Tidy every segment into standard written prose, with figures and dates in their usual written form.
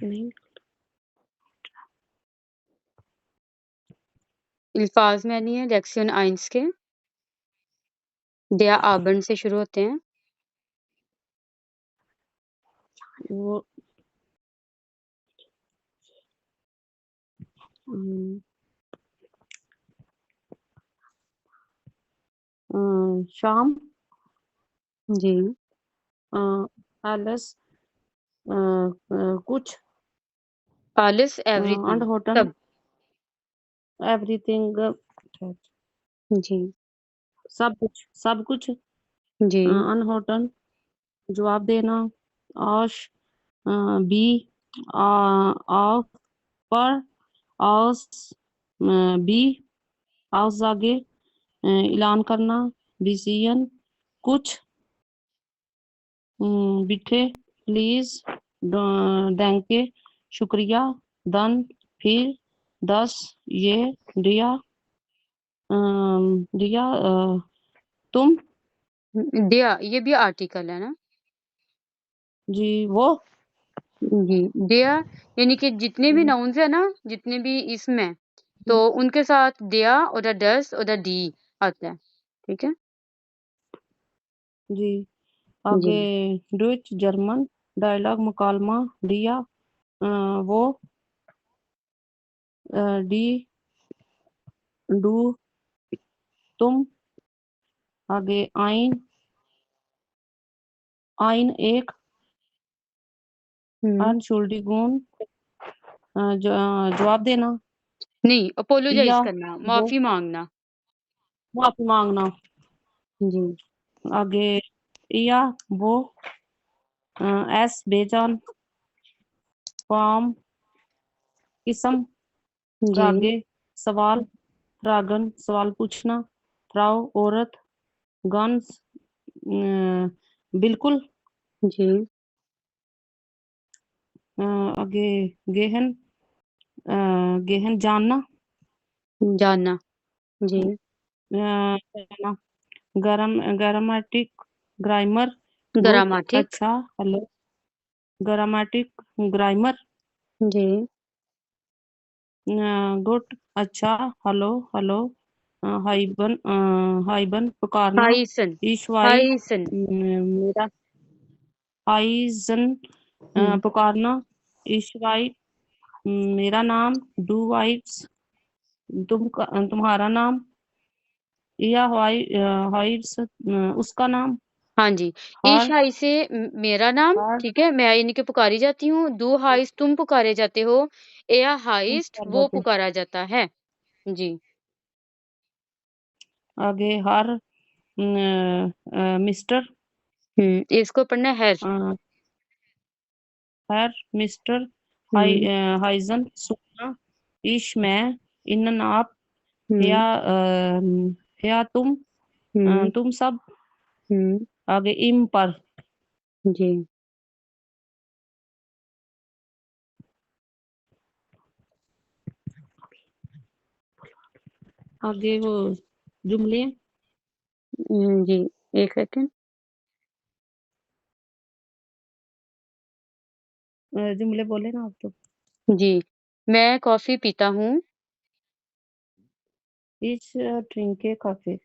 नहीं अल्फाज में नहीं है लेक्सियन आइंस के दिया आबन से शुरू होते हैं। वो हम्म, शाम जी एलिस कुछ आलिस एवरीथिंग अनहोटन सब। एवरीथिंग जी सब कुछ जी अनहोटन जवाब देना आश बी ऑफ पर आउस बी आउस आगे ऐलान करना डिसीजन कुछ बिठे प्लीज डैंके शुक्रिया दन फिर 10 ये दिया दिया तुम दिया ये भी आर्टिकल है ना। जी वो जी दिया यानी कि जितने भी नाउन्स है ना जितने भी इसमें तो उनके साथ दिया और डस और डी आता है। ठीक है जी जी आगे डच जर्मन डायलॉग मुकालमा दिया वो डी डू तुम आगे आइन आइन एक हम्म अनशुल्डिगुन जवाब देना नहीं अपोलोजाइज या करना वो माफी मांगना। माफी मांगना जी आगे या वो एस बेजान फॉर्म किस्म जी रागे सवाल रागन सवाल पूछना फ्राउ औरत गन्स बिल्कुल जी आगे गेहन गेहन जानना जानना। जी कहना ग्रामेटिक ग्रामर गुड ग्रामाटिक। अच्छा हेलो ग्रामेटिक ग्रामर जी गुड अच्छा हेलो हेलो हाइबन हाइबन पुकारना हाइसन ईशवाई हाइसन। मेरा हाइजन हम्म पुकारना ईशवाई मेरा नाम डू वाइफ्स तुम्हारा नाम या हाइव्स उसका नाम हाँ जी ईश हर हाई से मेरा नाम हर ठीक है मैं यानी कि पुकारी जाती हूँ। दो हाइस तुम पुकारे जाते हो। एया हाइस्ट कर वो जाते पुकारा जाता है। जी आगे हर मिस्टर इसको पढ़ना है हर। हर मिस्टर हम्म हाइजन सुनना ईश मैं इन आप या हम्म या हम्म तुम सब हम्म आगे इम पर जी आगे वो जुमले जी एक सेकंड। जुमले बोले ना आप तो जी मैं कॉफी पीता हूँ। ईच ड्रिंक कॉफी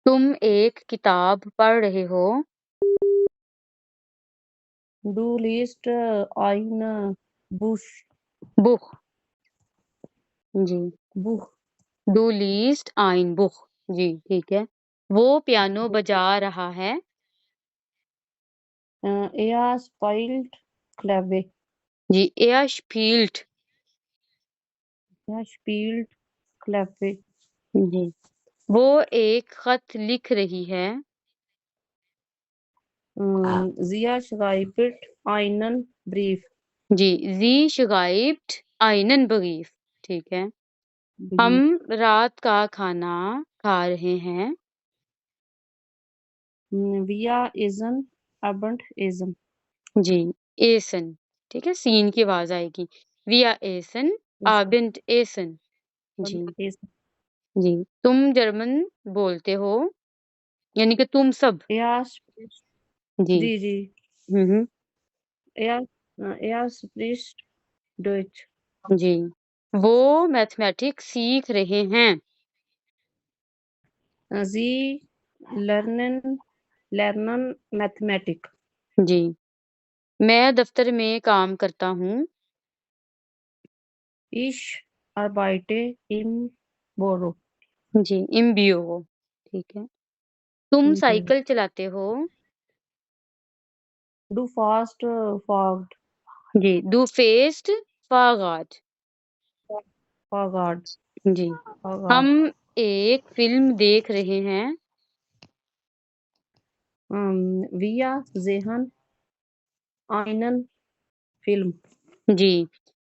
तुम एक किताब पढ़ रहे हो। डू लिस्ट आइन बुश बुक जी बुह डू लीस्ट आइन बुक। जी ठीक है वो पियानो बजा रहा है। एया स्पाइल्ड क्लेवे जी एया स्पील्ट। या स्पील्ड क्लेवे जी वो एक खत लिख रही है। जिया schreibt einen Brief जी जी schreibt einen Brief। ठीक है हम जी रात का खाना खा रहे हैं। wir essen Abendessen जी एसन ठीक है सीन की आवाज आएगी। wir essen Essen abend essen। जी Abendessen जी तुम जर्मन बोलते हो यानी कि तुम सब। er spricht जी जी जी हम्म er er spricht Deutsch. जी। वो मैथमेटिक्स सीख रहे हैं। Sie lernen Mathematik. जी। मैं दफ्तर में काम करता हूँ। Ich arbeite im Büro. जी, इम्बियो। ठीक है। तुम साइकिल चलाते हो। Du fast forward. जी, du fährst Fahrrad। Forward. जी। Forward. हम एक फिल्म देख रहे हैं। Wir sehen einen Film. जी।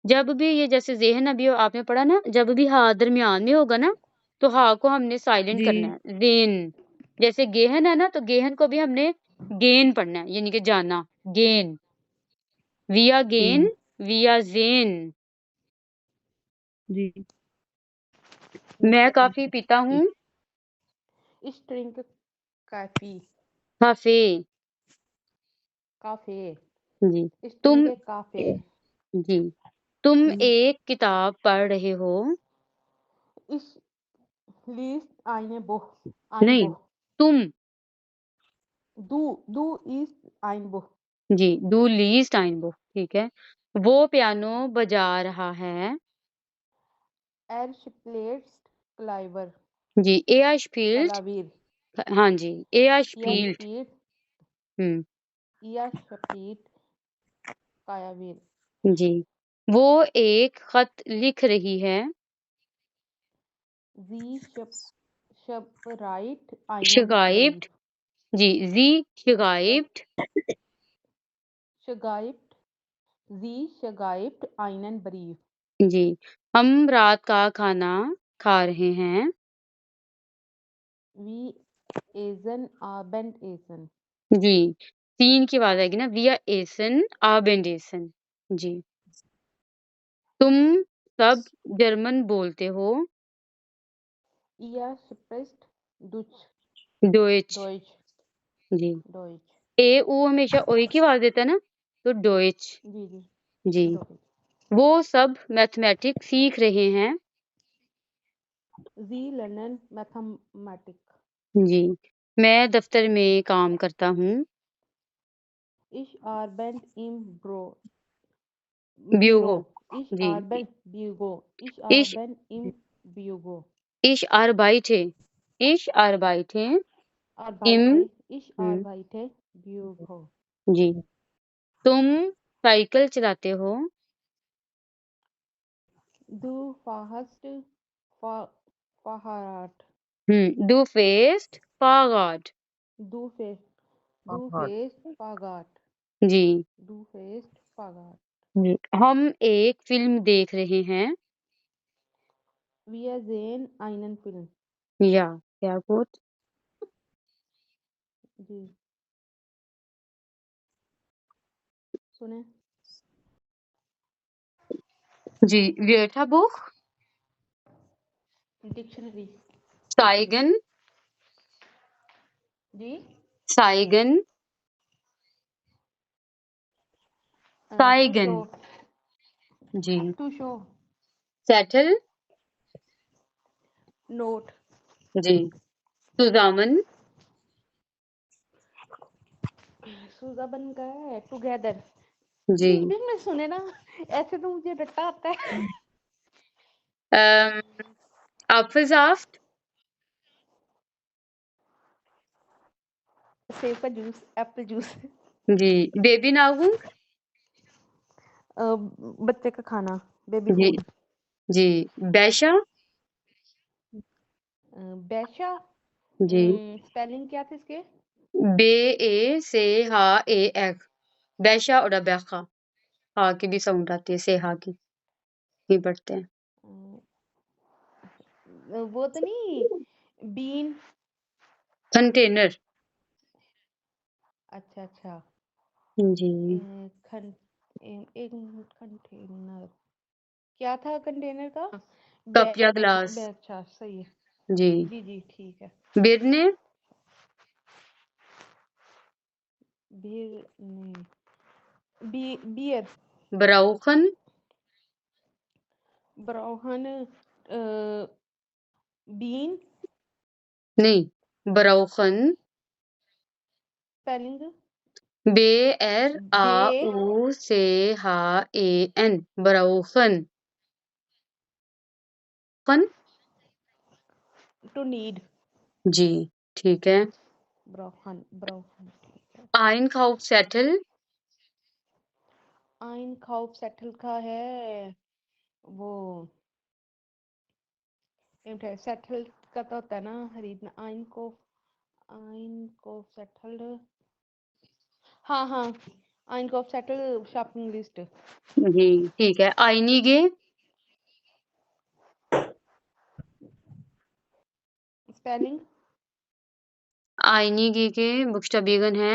जब भी ये जैसे ज़ेहन अभी आपने पढ़ा ना, जब भी हा दरमियान में होगा ना, तो हा को हमने साइलेंट करना जी है। ज़ेन जैसे गेहन है ना, तो गेहन को भी हमने गेन पढ़ना है, यानी कि जाना, गेन। विया गेन, जी विया ज़ेन। जी मैं काफ़ी पीता हूँ। Ich trinke Kaffee. काफ़े। Kaffee. जी। Ich तुम trinke Kaffee. जी। तुम हम्म, एक किताब पढ़ रहे हो। Ich lese eine Buch. Ein नहीं, Buch. तुम। Du isst ein Buch. जी, डू लीस्ट टाइम बुक, ठीक है। वो पियानो बजा रहा है। Er spielt Klavier. जी, एयर स्पील्ड। Klavier. हाँ जी, एयर Er स्पील्ड। spielt, हुँ, er spielt Klavier. जी। वो एक खत लिख रही है। Sie schreibt einen Brief. शिगाइब्ड। जी, ज़ी शिगाइब्ड। Schreibt, sie schreibt einen Brief. जी। हम रात का खाना खा रहे हैं। Wir essen Abendessen. जी, 3 की आवाज़ आएगी ना, wir essen Abendessen। जी। तुम सब जर्मन बोलते हो। Ihr spricht Deutsch. Deutsch. Deutsch. जी। Deutsch. ए ऊ हमेशा ओई की आवाज़ देता है ना, तो डोइच। जी जी जी। Deutsch. वो सब मैथमेटिक्स सीख रहे हैं। Sie lernen Mathematik. जी। मैं दफ्तर में काम करता हूँ। Ich arbeite im Büro. ब्यूरो। Büro. Ich जी। arbeite Büro. Ich इश arbeite im Büro. इश आरबाइटे। इश आरबाइटे इम। Arbeite. Ich हुँ, arbeite Büro. जी। तुम साइकिल चलाते हो। Du fährst Fahrrad. डू फेस्ट फॉरगॉट। Du fährst. Du fährst Fahrrad. जी। Du fährst Fahrrad. जी। हम एक फ़िल्म देख रहे हैं। Wir sehen einen Film. या क्या गुड। जी सुने जी, Wörterbuch, डिक्शनरी zeigen, जी zeigen, टू शो zeigen। जी। To show settle। नोट जी। zusammen। सूजा बन गया है टुगेदर जी। जी भी मैं सुने ना ऐसे तो मुझे रट्टा आता है ähm, Apfelsaft। सेब का जूस एप्पल जूस जी। Babynahrung। बच्चे का खाना बेबी जी। फूड जी। Becher। बैशा जी। स्पेलिंग क्या थे इसके B-E-C-H-E-R। Becher oder Becher। हा की भी साउंड आती है, सेहा की ही पढ़ते हैं। वो तो नहीं बीन कंटेनर। अच्छा अच्छा जी। खन एक मिनट कंटेनर क्या था कंटेनर का कप या ग्लास। अच्छा सही है जी। जी जी ठीक है बिरने। बीर नहीं बियर ब्राउखन। ब्राउन बीन नहीं, ब्राउखन, स्पेलिंग बे एर आ बे ऊ से हा ए एन, ब्राउखन, खन, टू नीड जी ठीक है। ब्राउन ब्राउन ठीक है। आइन खाउफ सेटल, आइन खाउफ सेटल का है वो सेटल का तो होता है ना खरीदना। आइन को सेटल्ड, हाँ हाँ, आइन को सेटल शॉपिंग लिस्ट। जी ठीक है। आइनीगे, स्पेलिंग आइनीगे के बुक्स्टबीगन है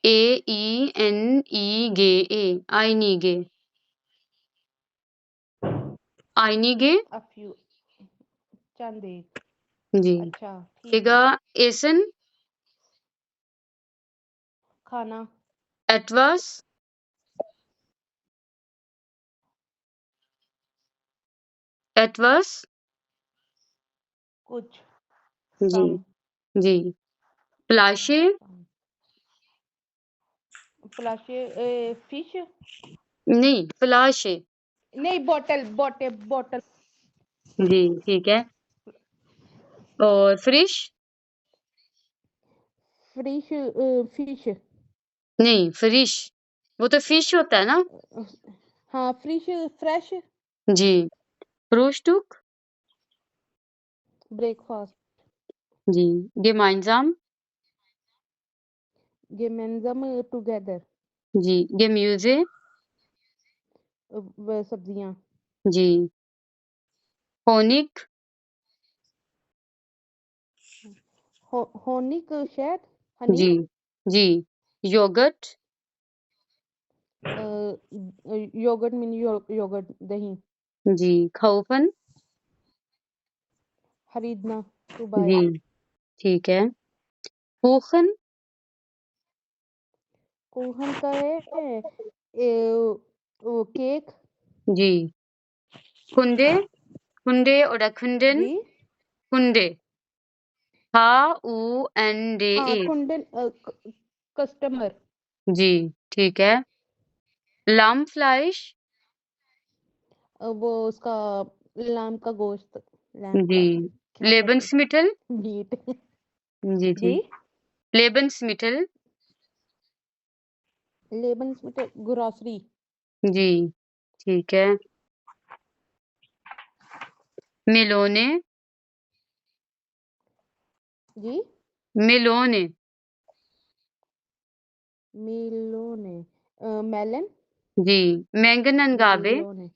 ए E N E gay A, आइनीगे, आइनीगे, a few चंद एक। जी। अच्छा ठीक एगा है। एसन, खाना एटवास, एटवास, कुछ जी सम जी। प्लाशे, फ्लाशे फिश नहीं फ्लाशे, नहीं बॉटल बॉटल बॉटल जी ठीक है। और फ्रिश, फ्रिश फिश नहीं फ्रिश, वो तो फिश होता है ना। हाँ फ्रिश फ्रेश जी। फ्रूस्टुक, ब्रेकफास्ट जी। गेमाइंजाम, गेमेंजम टुगेदर जी। गेम्यूजे, सब्जियां जी। होनिक, होनिक शहद हनी जी जी। योगर्ट, योगर्ट मिनी योगर्ट दही जी। खाउफन, खरीदना टू बाय जी ठीक है। कुखन, कुहन का है वो केक जी। कुंडे, कुंडे और खुंडन, जी कुंडे, हा उ एन डे हाँ ए, कुंडन कस्टमर जी ठीक है। लाम फ्लाइश, वो उसका लाम का गोश्त लैम जी। का क्या कहते लेबन्समिटल, हैं मीट जी जी। जी लेबन्समिटल, लेबन ग्रोसरी जी ठीक है। मेलोने, जी मेलोने, मिलोने मेलन जी। मैंगन अनगाबे, मिलोने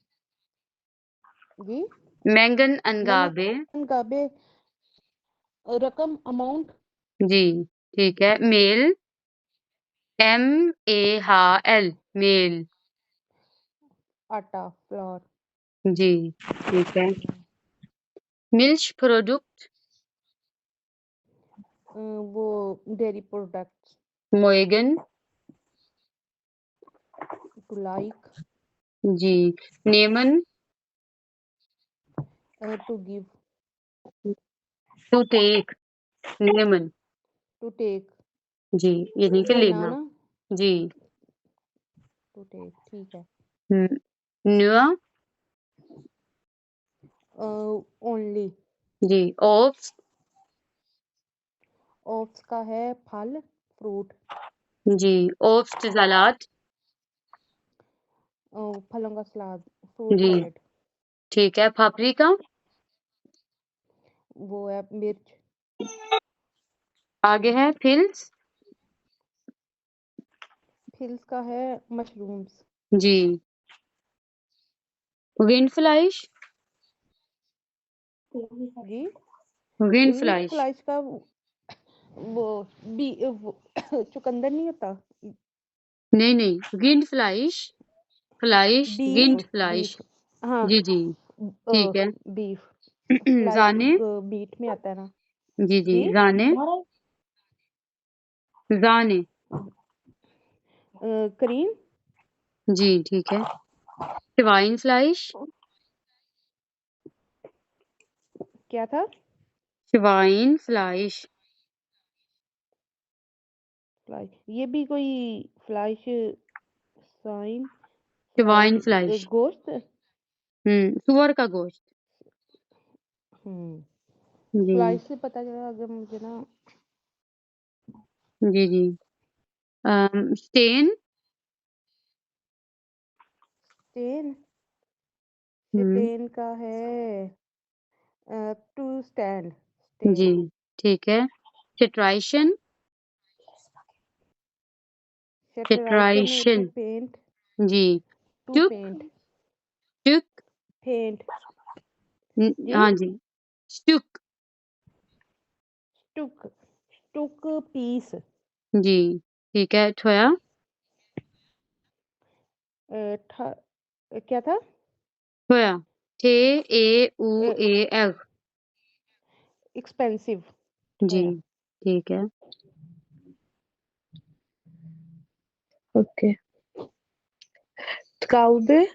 जी मैंगन अनगाबे, मैंने गाबे रकम अमाउंट जी ठीक है। मेल, एम ए हा एल, मेल, आटा फ्लोर जी ठीक है। मिल्क प्रोडक्ट, वो डेयरी प्रोडक्ट्स मोएगन, टू लाइक जी। नेमन, टू गिव टू टेक, नेमन, टू टेक जी यानी कि लेना लेना, ना जी। टू टेक ठीक है। नुआ, ओनली जी। ओप्स, ओट्स का है फल फ्रूट जी। ओप्स सलाद, फलों का सलाद फ्रूट जी सैलेड ठीक है। पापरिका, वो है मिर्च आगे है फिल्स, फिल्स का है मशरूम्स जी। विंड फ्लाइश, जी विंड विंड फ्लाइश, फ्लाइज का वो चुकंदर नहीं होता नहीं नहीं विंड फ्लाइश, फ्लाइश बीफ विंड फ्लाइश, बीफ हाँ जी जी ठीक है। बीफ फ्लाइज जाने, बीट में आता है ना जी जी। जी जाने, जाने, करीम जी ठीक है। डिवाइन फ्लाइश, क्या था? Schweinfleisch. फ्लाइश, ये भी कोई फ्लाइश साइन Schweinfleisch. गोश्त। सुअर का गोश्त। जी फ्लाइश से पता चला अगर मुझे ना। जी जी। स्टेन। स्टेन, हम्म स्टेन का है टू स्टैंड। जी स्टेन, ठीक है। Cetration. सेटराइशन टू Cetration. पेंट, जी। To Stuck. पेंट, Stuck. पेंट। जी, हाँ जी। Stuck. स्टुक, स्टुक पीस। जी ठीक है। ठोया। क्या था? ठोया। TAUAL. एक्सपेंसिव, जी होया। ठीक है। Okay. Traube,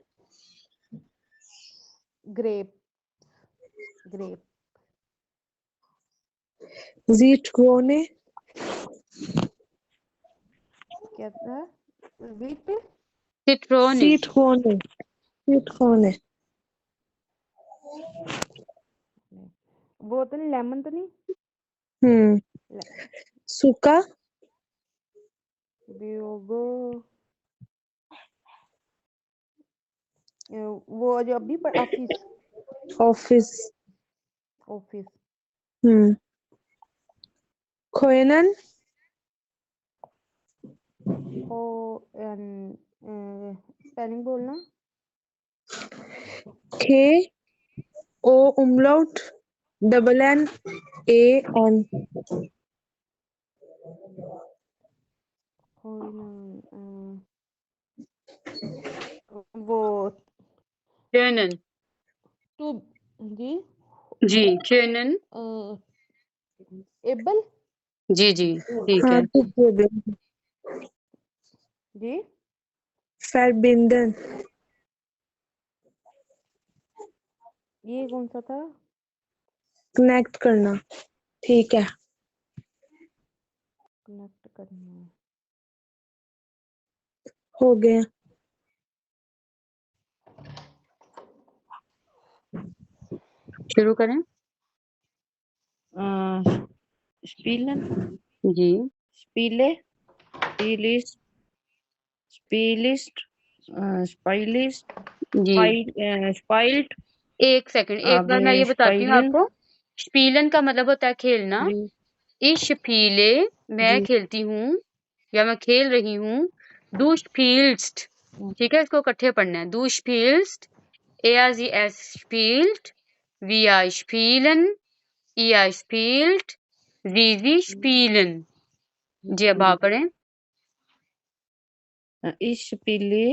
grape, grape. Zitrone, क्या था? Wheat, Citrone. Zitrone, Zitrone, वो तो नहीं, लेमन तो नहीं। ले- Suka, बियोगो, वो जो अभी पर ऑफिस, Office, ऑफिस। Koenen, को स्पेलिंग बोलना। K O umlaut double N A N, वो Können. To, ji, ji Können. Able, जी जी ठीक हाँ है। verbinden, जी, verbinden, ये कौन सा था? connect करना, ठीक है, कनेक्ट करना। हो गया। शुरू करें। Spielen, जी Spiele, Spielist, Spielist, Spielist, जी Spielt, एक सेकंड, एक बार मैं आगे ये बताती हूँ Spielen, आपको। स्पीलन का मतलब होता है खेलना। जी इस पीले मैं जी खेलती हूँ या मैं खेल रही हूँ। डू स्पील्स्ट, ठीक है, इसको इकट्ठे पढ़ना है। डू स्पील्स्ट, ERS spielt, wir spielen, ihr spielt, sie spielen। जी अब आप पढ़ें। Ich spiele,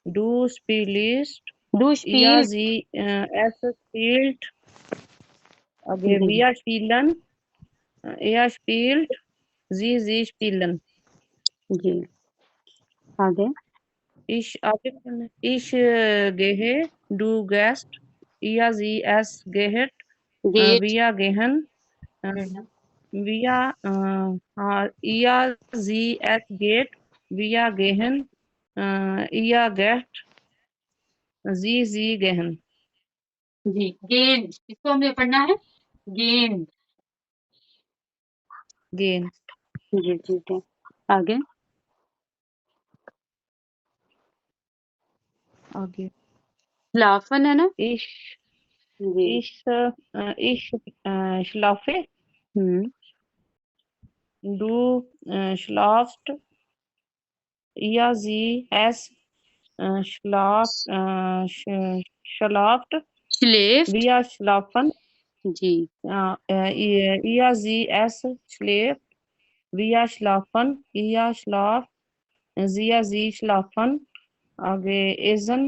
du spielst, डू ihr स्पील। sie es spielt, आगे जी wir spielen, er spielt, sie spielen। जी आगे। आगे पढ़ना है। Ich gehe, du gehst, ihr sie es geht, गेट। wir gehen, wir ihr sie es geht, wir gehen, ihr geht, sie gehen। जी गेंद, इसको हमें पढ़ना है। गेंद। gehen जी ठीक है। आगे। आगे लाफन है ना। ich जी ich schlafe, हम्म du schlafst, ihr sie es schlaft, schläft। wir schlafen, जी ihr sie es schläft, wir schlafen, ihr schlaft, sie schlafen। आगे isn't,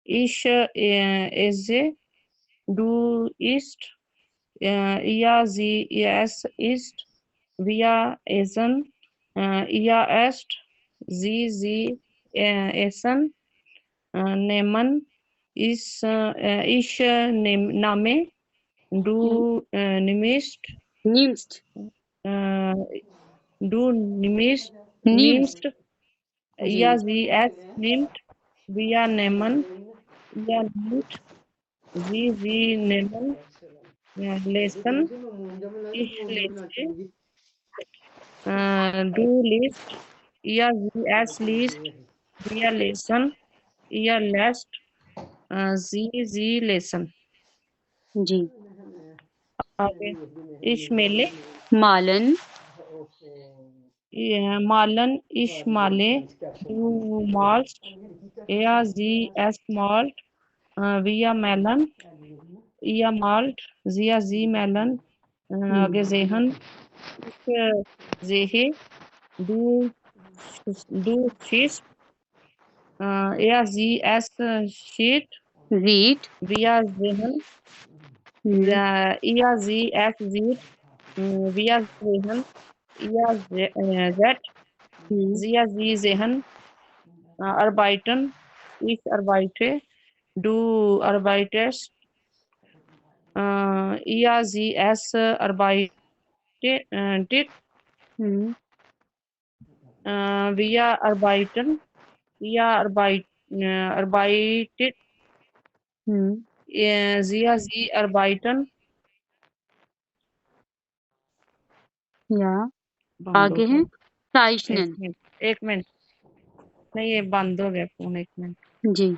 ich esse, du isst, ihr sie es isst, wir essen, ihr esst, sie essen, nehmen, ich nehme, du nimmst, Nimmst. du nimmst, Nimmst. जी ja, sie, es nimmt, wir nehmen, ihr nimmt, sie nehmen, lesen, ich lese, du liest, ihr, sie, es liest, wir lesen, ihr lässt, sie lesen. जी आगे ich male, मालन malen, ich male, du malst, er, sie, es malt, wir malen, ihr malt, sie malen, आगे sehen, ich sehe, du schießt, er, sie, es sieht, read wir sehen, ihr, sie, es sieht, wir sehen, ihr seht, sie sehen, arbeiten, ich arbeite, du arbeitest, ihr, sie, es arbeitet, wir arbeiten, ihr arbeitet, sie, arbeiten. या बंद आगे हो है गया। zeichnen एक minute नहीं, ये बंद हो गया फोन, एक मिनट। जी